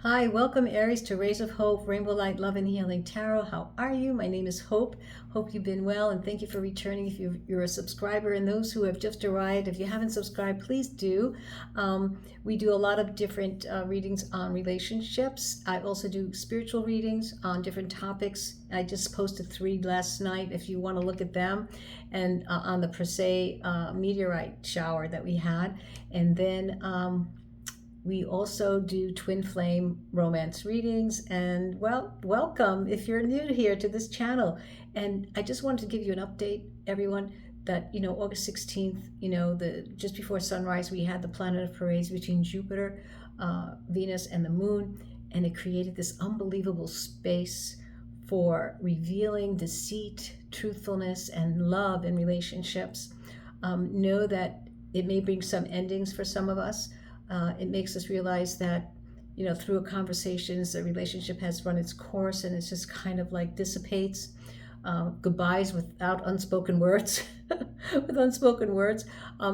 Hi, welcome Aries to Rays of Hope, Rainbow Light, Love and Healing Tarot. How are you? My name is Hope. Hope you've been well, and thank you for returning if you're a subscriber. And those who have just arrived, if you haven't subscribed, please do. We do a lot of different readings on relationships. I also do spiritual readings on different topics. I just posted 3 last night if you want to look at them, and on the Persei meteorite shower that we had. And then we also do twin flame romance readings. And well, welcome if you're new here to this channel. And I just wanted to give you an update, everyone, that August 16th, just before sunrise, we had the planet of parades between Jupiter, Venus, and the moon, and it created this unbelievable space for revealing deceit, truthfulness, and love in relationships. Know that it may bring some endings for some of us. It makes us realize that, through conversations, the relationship has run its course and it's just kind of like dissipates. Goodbyes without unspoken words. With unspoken words.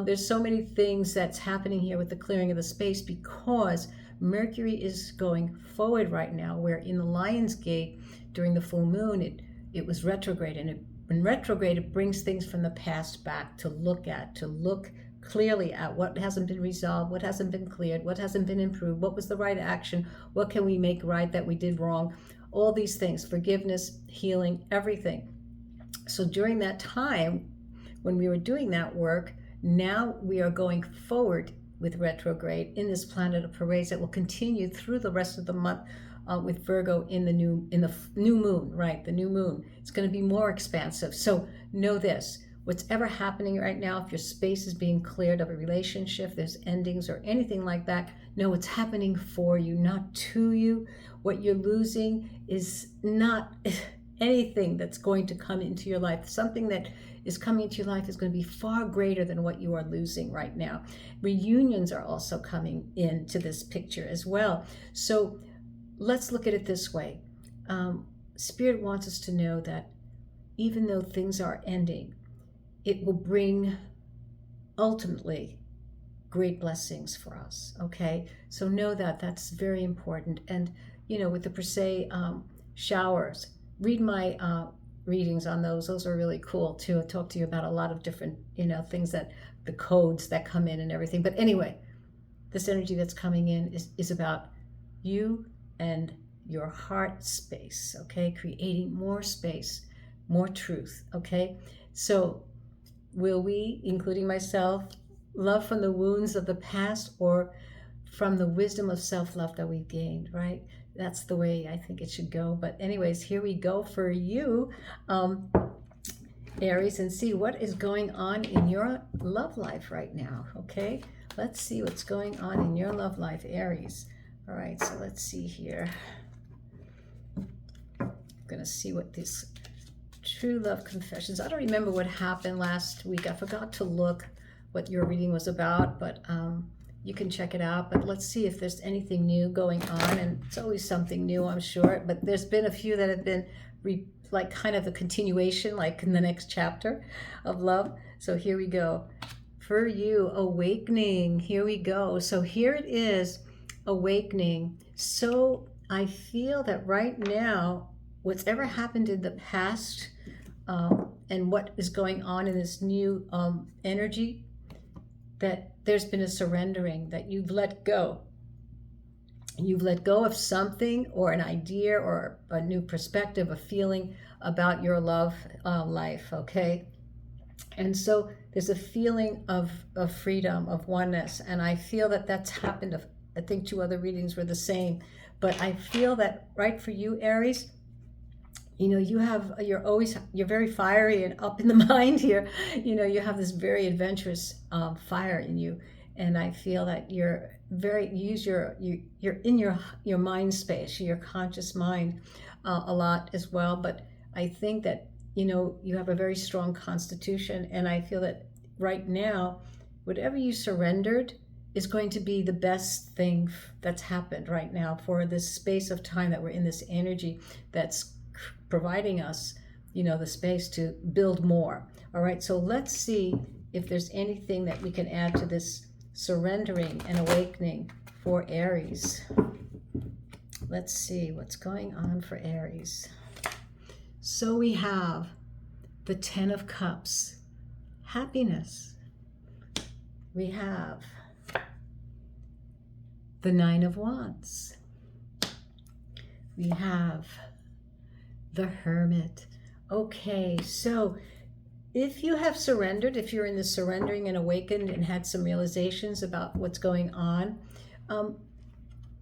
There's so many things that's happening here with the clearing of the space because Mercury is going forward right now, where in the Lion's Gate during the full moon, it was retrograde. And when retrograde, it brings things from the past back to look at, to look clearly at what hasn't been resolved, what hasn't been cleared, what hasn't been improved, what was the right action, what can we make right that we did wrong, all these things, forgiveness, healing, everything. So during that time, when we were doing that work, now we are going forward with retrograde in this planet of parades that will continue through the rest of the month with Virgo in the new moon, right? The new moon. It's going to be more expansive. So know this. What's ever happening right now, if your space is being cleared of a relationship, there's endings or anything like that, no, it's happening for you, not to you. What you're losing is not anything that's going to come into your life. Something that is coming into your life is going to be far greater than what you are losing right now. Reunions are also coming into this picture as well. So let's look at it this way. Spirit wants us to know that even though things are ending, it will bring ultimately great blessings for us. Okay, so know that that's very important. And with the Persei showers, read my readings on those. Those are really cool too. I talk to you about a lot of different things, that the codes that come in and everything. But anyway, this energy that's coming in is about you and your heart space. Okay, creating more space, more truth. Okay, so will we, including myself, love from the wounds of the past or from the wisdom of self-love that we've gained, right? That's the way I think it should go. But anyways, here we go for you, Aries, and see what is going on in your love life right now, okay? Let's see what's going on in your love life, Aries. All right, so let's see here. I'm going to see what this True Love Confessions. I don't remember what happened last week. I forgot to look what your reading was about, but you can check it out. But let's see if there's anything new going on. And it's always something new, I'm sure. But there's been a few that have been like kind of a continuation, like in the next chapter of love. So here we go. For you, awakening. Here we go. So here it is, awakening. So I feel that right now, what's ever happened in the past and what is going on in this new energy, that there's been a surrendering, that you've let go. You've let go of something or an idea or a new perspective, a feeling about your love life, okay? And so there's a feeling of freedom, of oneness, and I feel that that's happened. I think 2 other readings were the same, but I feel that right for you, Aries, you're very fiery and up in the mind here. You have this very adventurous fire in you, and I feel that you're in your mind space, your conscious mind a lot as well. But I think that you have a very strong constitution, and I feel that right now, whatever you surrendered is going to be the best thing that's happened right now for this space of time that we're in, this energy that's providing us, the space to build more. All right, so let's see if there's anything that we can add to this surrendering and awakening for Aries. Let's see what's going on for Aries. So we have the 10 of Cups, happiness. We have the 9 of Wands. We have the Hermit. Okay, so if you have surrendered, if you're in the surrendering and awakened and had some realizations about what's going on,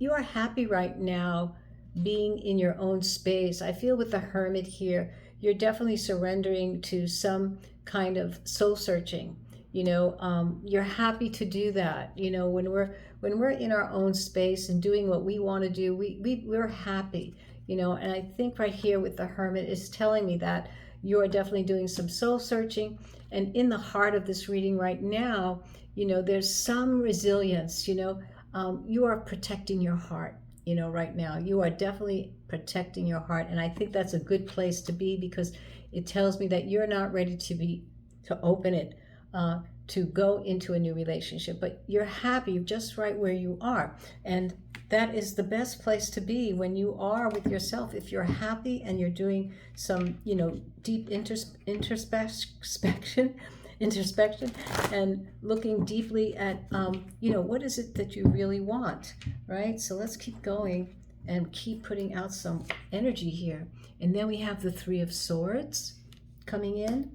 you are happy right now being in your own space. I feel with the Hermit here, you're definitely surrendering to some kind of soul searching. You know, you're happy to do that. You know, when we're in our own space and doing what we want to do, we're happy. You know, and I think right here with the Hermit is telling me that you are definitely doing some soul searching. And in the heart of this reading right now, you know, there's some resilience. You know, you are protecting your heart. You know, right now you are definitely protecting your heart, and I think that's a good place to be, because it tells me that you're not ready to open it, to go into a new relationship, but you're happy just right where you are. And that is the best place to be, when you are with yourself. If you're happy and you're doing some, you know, deep introspection and looking deeply at, you know, what is it that you really want, right? So let's keep going and keep putting out some energy here. And then we have the 3 of Swords coming in.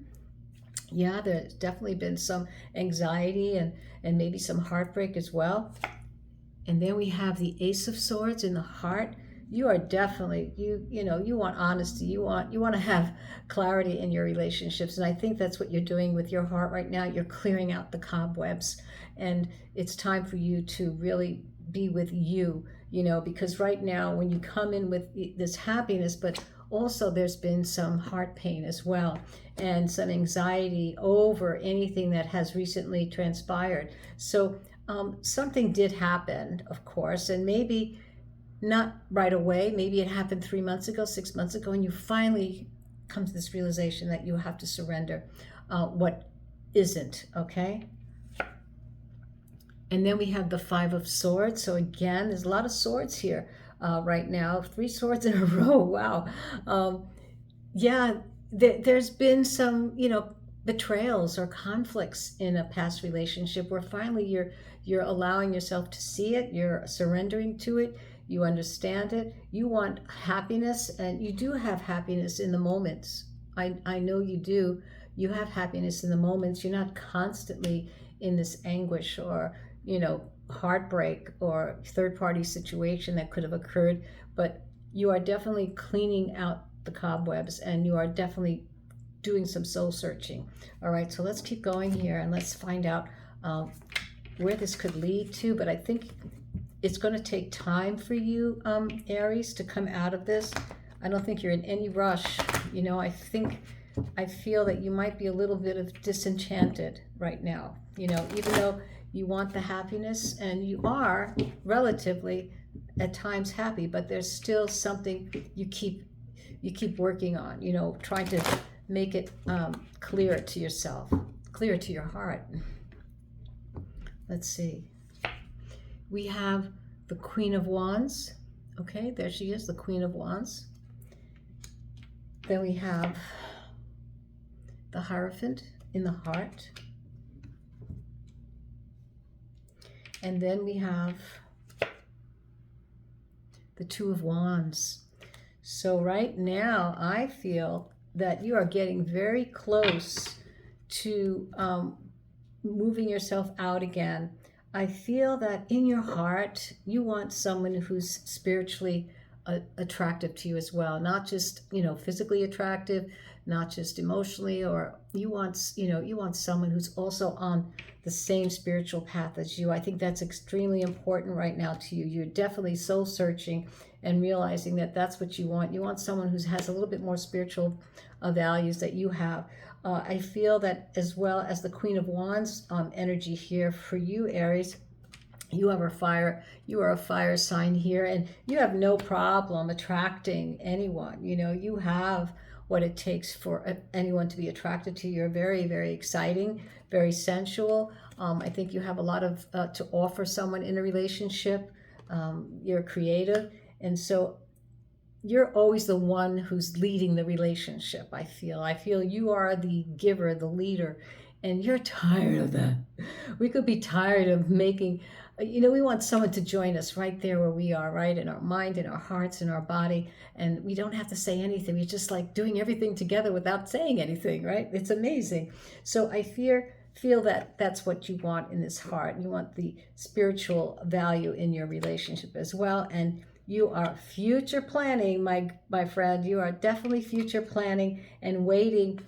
Yeah, there's definitely been some anxiety and maybe some heartbreak as well. And then we have the Ace of Swords in the heart. You are definitely, you know, you want honesty. You want to have clarity in your relationships. And I think that's what you're doing with your heart right now. You're clearing out the cobwebs. And it's time for you to really be with you, you know, because right now when you come in with this happiness, but also there's been some heart pain as well, and some anxiety over anything that has recently transpired. So something did happen, of course, and maybe not right away. Maybe it happened 3 months ago, 6 months ago, and you finally come to this realization that you have to surrender what isn't, okay? And then we have the 5 of Swords. So again, there's a lot of swords here right now. 3 swords in a row. Wow. Yeah, there's been some, you know, betrayals or conflicts in a past relationship where finally you're allowing yourself to see it. You're surrendering to it. You understand it. You want happiness, and you do have happiness in the moments. I know you do. You have happiness in the moments. You're not constantly in this anguish or, you know, heartbreak or third-party situation that could have occurred, but you are definitely cleaning out the cobwebs, and you are definitely doing some soul searching. All right, so let's keep going here and let's find out where this could lead to. But I think it's going to take time for you, Aries, to come out of this. I don't think you're in any rush. You know, I feel that you might be a little bit of disenchanted right now. You know, even though you want the happiness, and you are relatively at times happy, but there's still something you keep working on, you know, trying to make it clear to yourself, clear to your heart. Let's see. We have the Queen of Wands. Okay, there she is, the Queen of Wands. Then we have the Hierophant in the heart. And then we have the Two of Wands. So right now, I feel that you are getting very close to moving yourself out again. I feel that in your heart, you want someone who's spiritually attractive to you as well. Not just, you know, physically attractive, not just emotionally, or you want someone who's also on the same spiritual path as you. I think that's extremely important right now to you. You're definitely soul searching and realizing that that's what you want. You want someone who has a little bit more spiritual values that you have. I feel that as well as the Queen of Wands energy here for you, Aries. You are a fire sign here, and you have no problem attracting anyone. You know, you have what it takes for anyone to be attracted to you. You're very, very exciting, very sensual. I think you have a lot of to offer someone in a relationship. You're creative, And so you're always the one who's leading the relationship. I feel you are the giver, the leader, and you're tired of that. We could be tired of making, we want someone to join us right there where we are, right? In our mind, in our hearts, in our body. And we don't have to say anything. We're just like doing everything together without saying anything, right? It's amazing. So I feel that that's what you want in this heart. You want the spiritual value in your relationship as well. And you are future planning, my friend. You are definitely future planning and waiting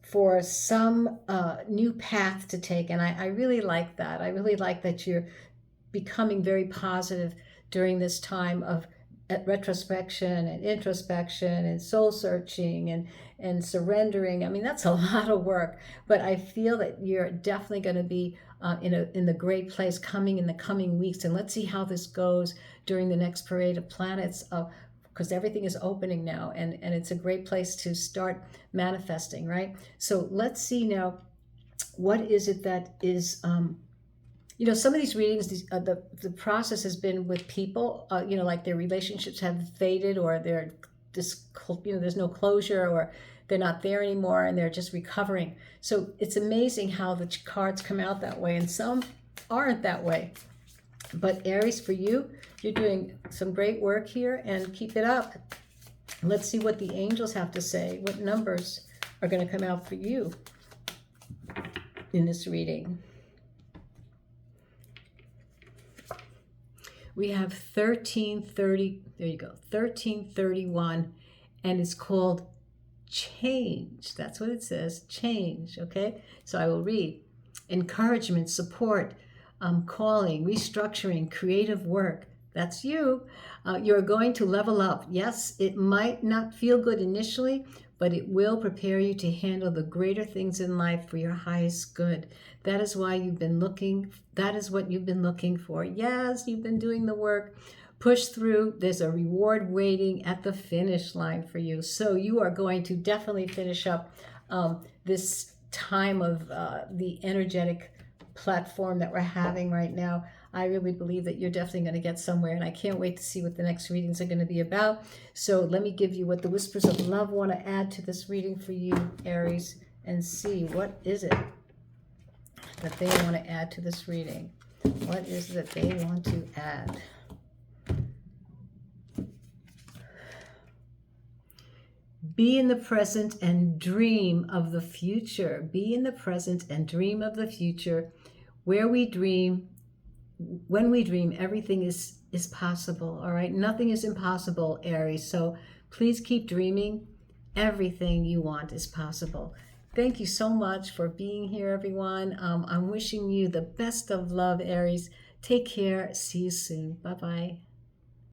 for some new path to take. And I really like that. I really like that you're becoming very positive during this time of retrospection and introspection and soul searching and surrendering. I mean, that's a lot of work, but I feel that you're definitely going to be in the great place coming in the coming weeks. And let's see how this goes during the next parade of planets, because everything is opening now, and it's a great place to start manifesting, right? So let's see now, what is it that is, some of these readings, the process has been with people, like their relationships have faded, or they're just, there's no closure, or they're not there anymore, and they're just recovering. So it's amazing how the cards come out that way, and some aren't that way. But Aries, for you, you're doing some great work here, and keep it up. Let's see what the angels have to say. What numbers are going to come out for you in this reading? We have 1330. There you go. 1331, and it's called change. That's what it says. Change. Okay. So I will read. Encouragement, support, calling, restructuring, creative work. That's you. You're going to level up. Yes, it might not feel good initially, but it will prepare you to handle the greater things in life for your highest good. That is why you've been looking. That is what you've been looking for. Yes, you've been doing the work. Push through. There's a reward waiting at the finish line for you. So you are going to definitely finish up this time of the energetic platform that we're having right now. I really believe that you're definitely going to get somewhere, and I can't wait to see what the next readings are going to be about. So let me give you what the Whispers of Love want to add to this reading for you, Aries, and see what is it that they want to add to this reading. What is it that they want to add? Be in the present and dream of the future. Be in the present and dream of the future. Where we dream, when we dream, everything is possible, all right? Nothing is impossible, Aries. So please keep dreaming. Everything you want is possible. Thank you so much for being here, everyone. I'm wishing you the best of love, Aries. Take care. See you soon. Bye-bye.